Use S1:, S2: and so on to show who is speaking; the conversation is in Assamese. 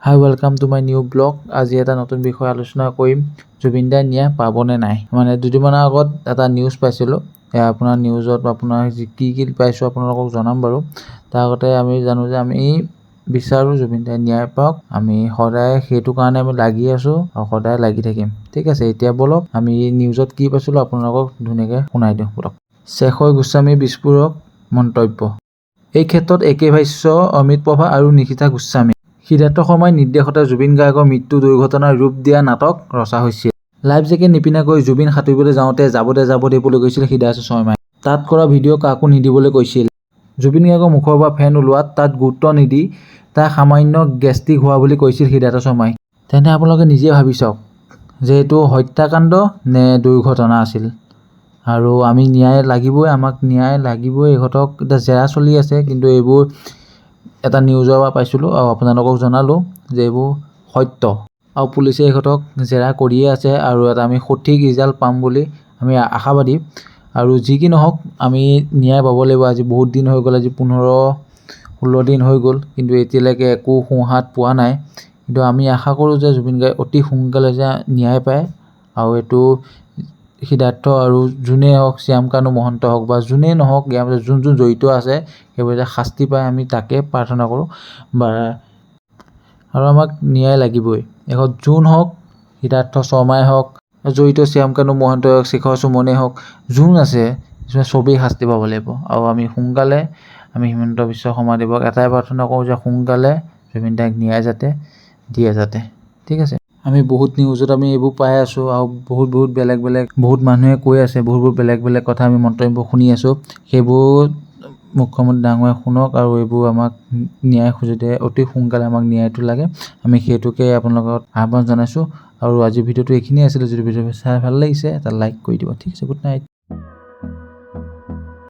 S1: High welcome to my new blog. আজি এটা নতুন বিষয় আলোচনা কৰিম, জুবিন দাই ন্যায় পাবনে নাই। মানে দুদিনমানৰ আগত এটা নিউজ পাইছিলোঁ, আপোনাৰ নিউজত আপোনাৰ কি পাইছোঁ আপোনালোকক জনাম বাৰু। তাৰ আগতে আমি জানো যে আমি বিচাৰোঁ জুবিন দাই ন্যায় পাওক। আমি সদায় সেইটো কাৰণে আমি লাগি আছোঁ আৰু সদায় লাগি থাকিম। ঠিক আছে, এতিয়া বলক আমি নিউজত কি পাইছিলোঁ আপোনালোকক ধুনীয়াকৈ শুনাই দিওঁ বলক। শেষৰ গোস্বামীৰ বিস্ফোৰক মন্তব্য। এই ক্ষেত্ৰত একে ভাষ্য অমিত প্ৰভা আৰু নিশিতা গোস্বামী। সিদ্ধাৰ্থ শৰ্মাই নিৰ্দেশতে জুবিন গাৰ্গৰ মৃত্যু দুৰ্ঘটনাৰ ৰূপ দিয়া নাটক ৰচা হৈছিল। লাইফ জেকেট নিপিন্ধাকৈ জুবিন সাঁতুৰিবলৈ যাওঁতে যাব দে বুলি কৈছিল সিদ্ধাৰ্থ শৰ্মাই। তাত কৰা ভিডিঅ' কাকো নিদিবলৈ কৈছিল। জুবিন গাৰ্গৰ মুখৰ পৰা ফেন ওলোৱাত তাত গুৰুত্ব নিদি তাই সামান্য গেষ্ট্ৰিক হোৱা বুলি কৈছিল সিদ্ধাৰ্থ শৰ্মাই। তেন্তে আপোনালোকে নিজে ভাবি চাওক যে এইটো হত্যাকাণ্ড নে দুৰ্ঘটনা আছিল। আৰু আমি ন্যায় লাগিবই, আমাক ন্যায় লাগিবই। ইহঁতক এতিয়া জেৰা চলি আছে, কিন্তু এইবোৰ এটা নিউজৰ পৰা পাইছিলোঁ আৰু আপোনালোকক জনালোঁ যে এইবোৰ সত্য। আৰু পুলিচে ইহঁতক জেৰা কৰিয়ে আছে আৰু এটা আমি সঠিক ৰিজাল্ট পাম বুলি আমি আশাবাদী। আৰু যি কি নহওক আমি ন্যায় পাব লাগিব। আজি বহুত দিন হৈ গ'ল, আজি 15-16 দিন হৈ গ'ল, কিন্তু এতিয়ালৈকে একো সোঁহাত পোৱা নাই। কিন্তু আমি আশা কৰোঁ যে জুবিন গাৰ্গে অতি সোনকালে যে ন্যায় পায় আৰু এইটো সিদ্ধাৰ্থ আৰু যোনেই হওক, শ্যামকানু মহন্ত হওক বা যোনেই নহওক, ইয়াৰ মাজত যোন জড়িত আছে সেইবোৰ যে শাস্তি পায় আমি তাকে প্ৰাৰ্থনা কৰোঁ। আৰু আমাক ন্যায় লাগিবই। এখন যোন হওক, সিদ্ধাৰ্থ শৰ্মাই হওক, জড়িত শ্যামকানু মহন্তই হওক, শেখৰ সুমনেই হওক, যোন আছে চবেই শাস্তি পাব লাগিব। আৰু আমি সোনকালে আমি হিমন্ত বিশ্ব শৰ্মাদেৱক এটাই প্ৰাৰ্থনা কৰোঁ যে সোনকালে জুবিন দাক ন্যায় যাতে দিয়ে যাতে। ঠিক আছে, আমি বহুত নিউজত আমি এইবোৰ পাই আছোঁ আৰু বহুত বেলেগ বহুত মানুহে কৈ আছে, বহুত বেলেগ কথা আমি মন্তব্য শুনি আছোঁ। সেইবোৰ মুখ্যমন্ত্ৰী ডাঙৰীয়াই শুনক আৰু এইবোৰ আমাক ন্যায় খুজিতে অতি সোনকালে আমাক ন্যায়টো লাগে। আমি সেইটোকে আপোনালোকক আহ্বান জনাইছোঁ। আৰু আজি ভিডিঅ'টো এইখিনিয়ে আছিলে। যদি ভিডিঅ'টো চাই ভাল লাগিছে এটা লাইক কৰি দিব। ঠিক আছে, গুড নাইট।